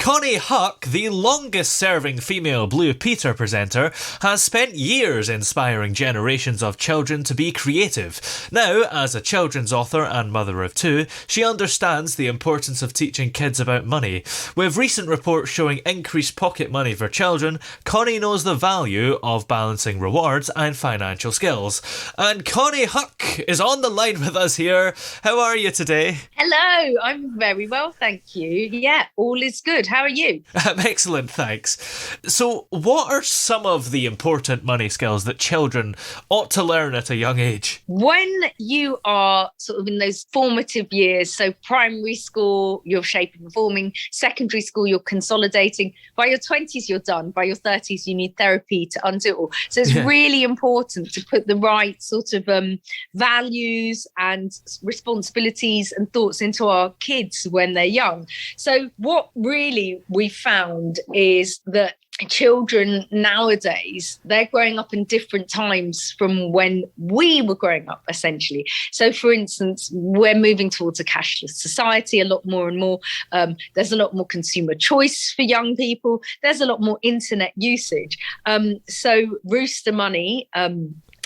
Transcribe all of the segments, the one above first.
Konnie Huq, the longest-serving female Blue Peter presenter, has spent years inspiring generations of children to be creative. Now, as a children's author and mother of two, she understands the importance of teaching kids about money. With recent reports showing increased pocket money for children, Konnie knows the value of balancing rewards and financial skills. And Konnie Huq is on the line with us here. How are you today? Hello, I'm very well, thank you. Yeah, all is good. How are you? Excellent, thanks. So, what are some of the important money skills that children ought to learn at a young age? When you are sort of in those formative years, so primary school, you're shaping and forming, secondary school, you're consolidating. By your 20s, you're done. By your 30s, you need therapy to undo it all. So it's really important to put the right sort of values and responsibilities and thoughts into our kids when they're young. So what really we found is that children nowadays, they're growing up in different times from when we were growing up, essentially. So, for instance, we're moving towards a cashless society a lot more and more. There's a lot more consumer choice for young people. There's a lot more internet usage. So Rooster Money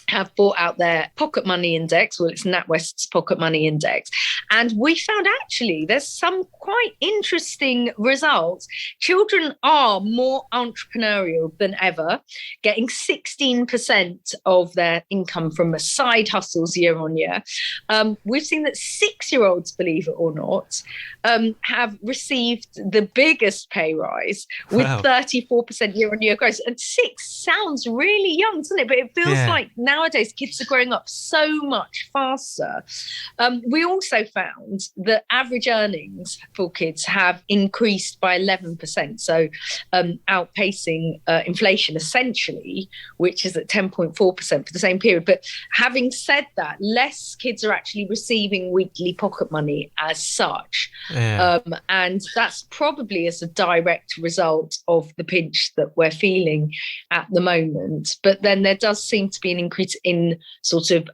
have brought out their pocket money index. Well, it's NatWest's pocket money index. And we found actually there's some quite interesting results. Children are more entrepreneurial than ever, getting 16% of their income from side hustles year on year. We've seen that 6-year-olds, believe it or not, have received the biggest pay rise with 34% year on year growth. And 6 sounds really young, doesn't it? But it feels like nowadays kids are growing up so much faster. We also found that average earnings for kids have increased by 11%, so outpacing inflation essentially, which is at 10.4% for the same period. But having said that, less kids are actually receiving weekly pocket money as such. And that's probably as a direct result of the pinch that we're feeling at the moment. But then there does seem to be an increase in sort of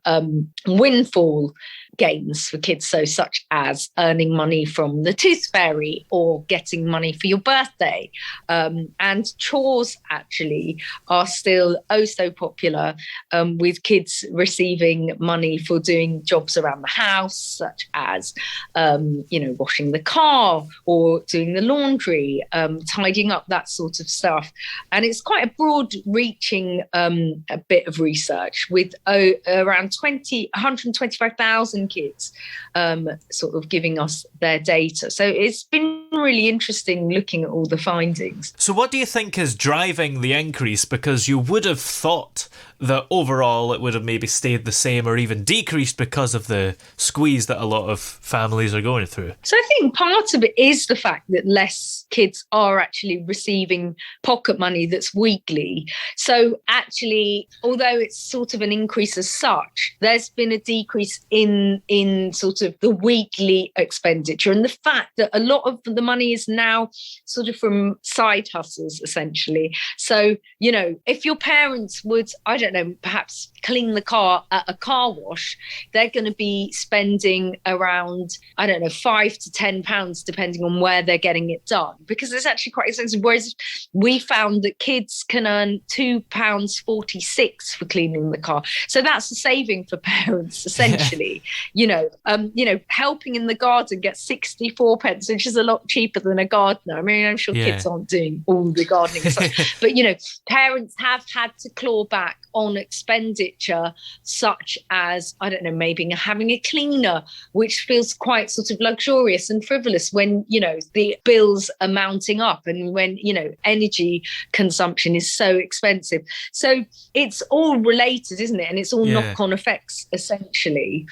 windfall gains for kids, so such as earning money from the tooth fairy or getting money for your birthday. And chores actually are still so popular, with kids receiving money for doing jobs around the house, such as washing the car or doing the laundry, tidying up, that sort of stuff. And it's quite a broad reaching a bit of research with around 125,000 kids sort of giving us their data. So it's been really interesting looking at all the findings. So what do you think is driving the increase? Because you would have thought that overall it would have maybe stayed the same or even decreased because of the squeeze that a lot of families are going through. So I think part of it is the fact that less kids are actually receiving pocket money that's weekly. So actually, although it's sort of an increase as such, there's been a decrease in sort of the weekly expenditure, and the fact that a lot of the money is now sort of from side hustles, essentially. So, if your parents would, I don't know, perhaps clean the car at a car wash, they're going to be spending around, I don't know, £5 to £10, depending on where they're getting it done, because it's actually quite expensive. Whereas we found that kids can earn £2.46 for cleaning the car. So that's a saving for parents, essentially. Helping in the garden gets 64 pence, which is a lot cheaper than a gardener. I mean, I'm sure kids aren't doing all the gardening stuff, but parents have had to claw back on expenditure, such as, I don't know, maybe having a cleaner, which feels quite sort of luxurious and frivolous when, the bills are mounting up and when, energy consumption is so expensive. So it's all related, isn't it? And it's all knock-on effects, essentially.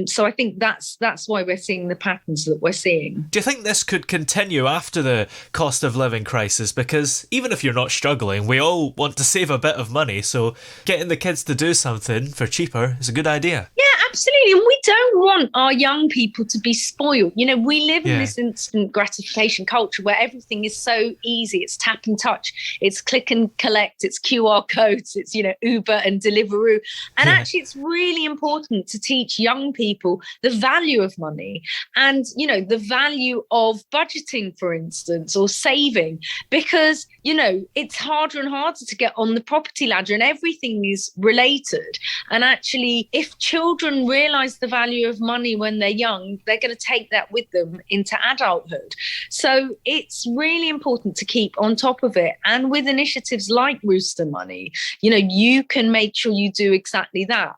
So I think that's why we're seeing the patterns that we're seeing. Do you think this could continue after the cost of living crisis? Because even if you're not struggling, we all want to save a bit of money. So getting the kids to do something for cheaper is a good idea. Yeah, absolutely. And we don't want our young people to be spoiled. We live in this instant gratification culture where everything is so easy. It's tap and touch, it's click and collect, it's QR codes, it's, Uber and Deliveroo. And actually, it's really important to teach young people the value of money and, the value of budgeting, for instance, or saving, because, it's harder and harder to get on the property ladder and everything is related. And actually, if children realize the value of money when they're young, they're going to take that with them into adulthood. So it's really important to keep on top of it. And with initiatives like Rooster Money, you can make sure you do exactly that.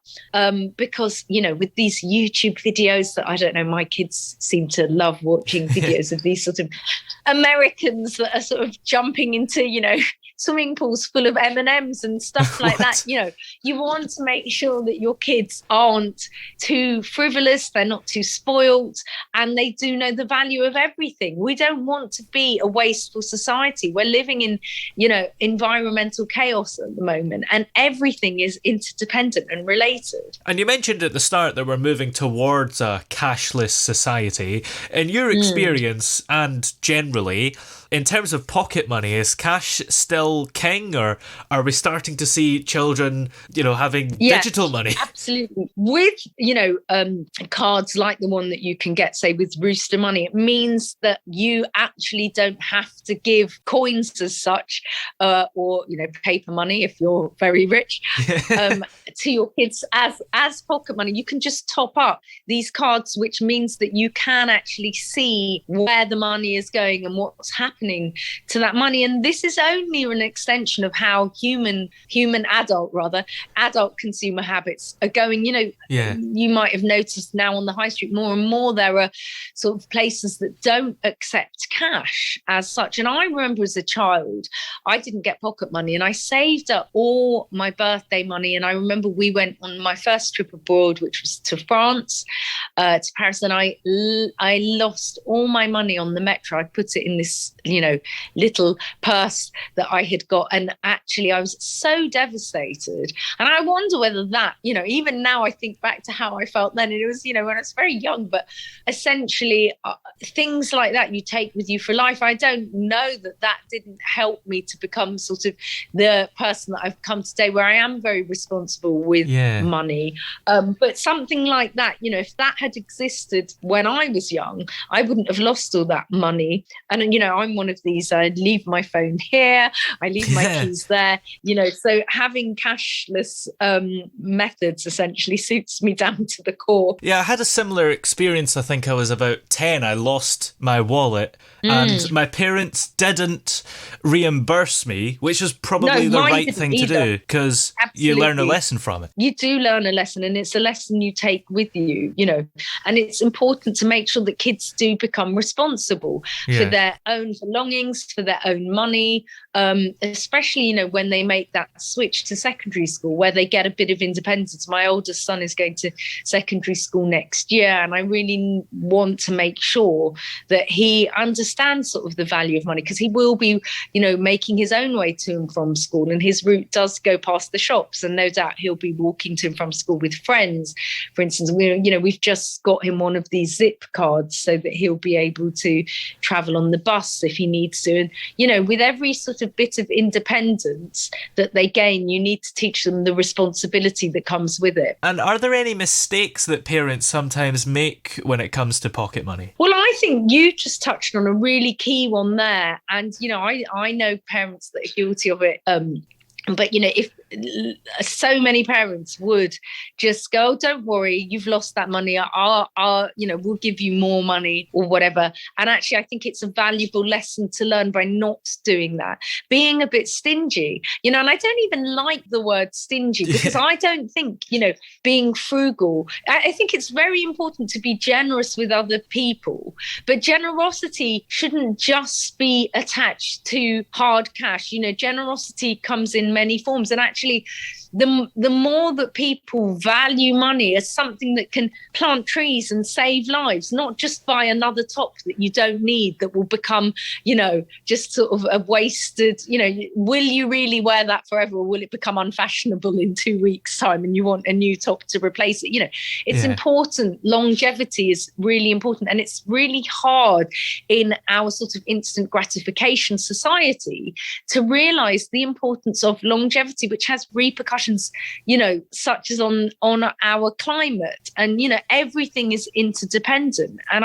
Because, with these YouTube videos that, I don't know, my kids seem to love watching videos of these sort of Americans that are sort of jumping into, swimming pools full of M&Ms and stuff like that. You want to make sure that your kids aren't too frivolous, they're not too spoiled, and they do know the value of everything. We don't want to be a wasteful society. We're living in, environmental chaos at the moment, and everything is interdependent and related. And you mentioned at the start that we're moving towards a cashless society. In your experience and generally, in terms of pocket money, is cash still king, or are we starting to see children, having digital money? Absolutely. With, cards like the one that you can get, say, with Rooster Money, it means that you actually don't have to give coins as such, or, paper money if you're very rich, to your kids as pocket money. You can just top up these cards, which means that you can actually see where the money is going and what's happening to that money. And this is only an extension of how human adult consumer habits are going. You might have noticed now on the high street more and more there are sort of places that don't accept cash as such. And I remember as a child, I didn't get pocket money and I saved up all my birthday money. And I remember we went on my first trip abroad, which was to France, to Paris, and I lost all my money on the metro. I put it in this, little purse that I had got. And actually, I was so devastated. And I wonder whether that, even now I think back to how I felt then. And it was, when I was very young, but essentially things like that you take with you for life. I don't know that didn't help me to become sort of the person that I've come today, where I am very responsible with money. But something like that, if that had existed when I was young, I wouldn't have lost all that money. And, I'm one of these, I leave my phone here, I leave my keys there, so having cashless methods essentially suits me down to the core. Yeah, I had a similar experience. I think I was about 10. I lost my wallet and my parents didn't reimburse me, which was probably the right thing to do, because you learn a lesson from it. You do learn a lesson, and it's a lesson you take with you, and it's important to make sure that kids do become responsible for their own belongings, for their own money, especially, when they make that switch to secondary school where they get a bit of independence. My oldest son is going to secondary school next year, and I really want to make sure that he understands sort of the value of money, because he will be, making his own way to and from school, and his route does go past the shops, and no doubt he'll be walking to and from school with friends. For instance, we've just got him one of these Zip cards so that he'll be able to travel on the bus if he needs to. And, with every sort of bit of independence that they gain, you need to teach them the responsibility that comes with it. And are there any mistakes that parents sometimes make when it comes to pocket money? Well, I think you just touched on a really key one there. And, I know parents that are guilty of it. But, if so many parents would just go, oh, don't worry, you've lost that money. We'll give you more money or whatever. And actually, I think it's a valuable lesson to learn by not doing that. Being a bit stingy, and I don't even like the word stingy, because I don't think, being frugal. I think it's very important to be generous with other people, but generosity shouldn't just be attached to hard cash. Generosity comes in many forms. And actually, actually, the more that people value money as something that can plant trees and save lives, not just buy another top that you don't need, that will become, just sort of a wasted, will you really wear that forever, or will it become unfashionable in 2 weeks' time and you want a new top to replace it? It's important. Longevity is really important. And it's really hard in our sort of instant gratification society to realize the importance of longevity, which has repercussions, such as on our climate. And, everything is interdependent. And,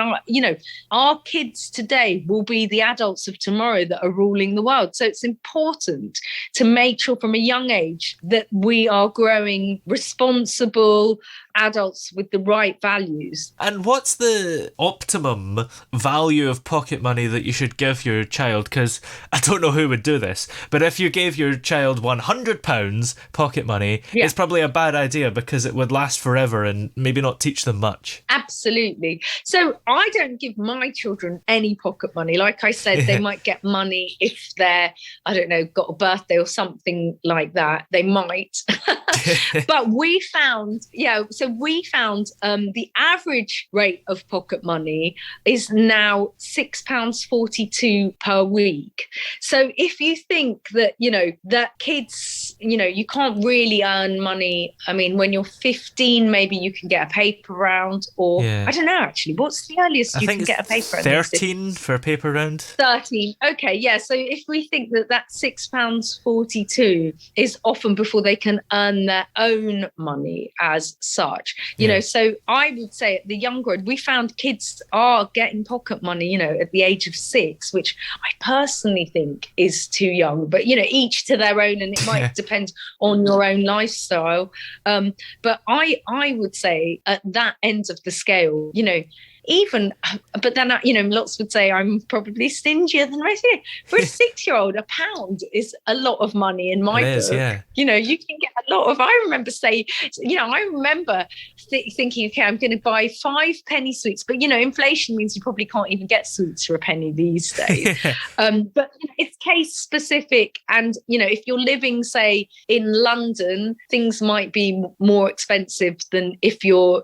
our kids today will be the adults of tomorrow that are ruling the world. So it's important to make sure from a young age that we are growing responsible adults with the right values. And what's the optimum value of pocket money that you should give your child? Because I don't know who would do this, but if you gave your child £100 pocket money, it's probably a bad idea because it would last forever and maybe not teach them much. Absolutely. So I don't give my children any pocket money. Like I said, they might get money if they're, I don't know, got a birthday or something like that. They might. But we found, the average rate of pocket money is now £6.42 per week. So if you think that, that kids, you can't really earn money. I mean, when you're 15, maybe you can get a paper round, or I don't know, actually, what's the earliest you can get a paper round? 13 for a paper round. 13. Okay. Yeah. So if we think that £6.42 is often before they can earn their own money as such, so I would say at the younger end, we found kids are getting pocket money, at the age of 6, which I personally think is too young, but, each to their own, and it might depend on your own lifestyle. But I would say at that end of the scale, but then, lots would say I'm probably stingier than most. For a 6-year-old, a £1 is a lot of money in my book. You can get a lot of, I remember thinking, okay, I'm going to buy 5 penny sweets, but, inflation means you probably can't even get sweets for a penny these days. But it's case specific. And, if you're living, say, in London, things might be more expensive than if you're,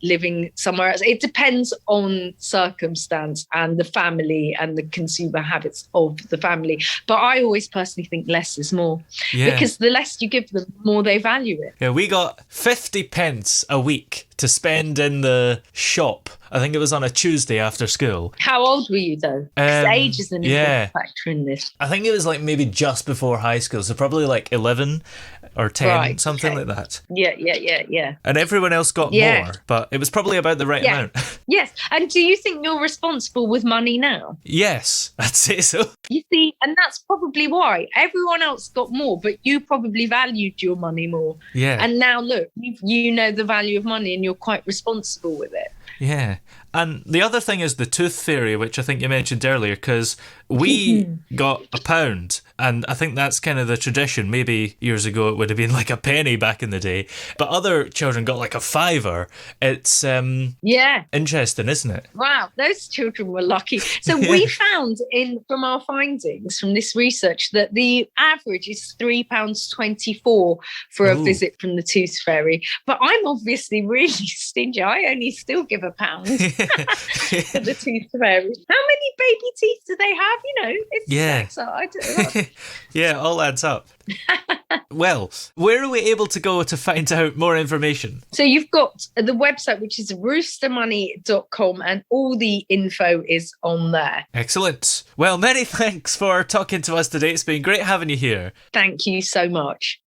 living somewhere else. It depends on circumstance and the family and the consumer habits of the family. But I always personally think less is more, because the less you give them, the more they value it. Yeah, we got 50 pence a week to spend in the shop. I think it was on a Tuesday after school. How old were you though? Because age is an important factor in this. I think it was like maybe just before high school, so probably like 11 or 10, something like that. Yeah. And everyone else got more, but it was probably about the right amount. Yes. And do you think you're responsible with money now? Yes, I'd say so. You see, and that's probably why everyone else got more, but you probably valued your money more. Yeah. And now look, you know the value of money and you're quite responsible with it. Yeah. And the other thing is the tooth fairy, which I think you mentioned earlier, because we got £1, and I think that's kind of the tradition. Maybe years ago it would have been like a penny back in the day, but other children got like a £5. It's interesting, isn't it? Wow, those children were lucky. So we found from our findings from this research that the average is £3.24 for a visit from the tooth fairy. But I'm obviously really stingy. I only still give £1. To the tooth fairy. How many baby teeth do they have? It's so I don't know. Yeah, all adds up. Well, where are we able to go to find out more information? So you've got the website, which is roostermoney.com, and all the info is on there. Excellent. Well, many thanks for talking to us today. It's been great having you here. Thank you so much.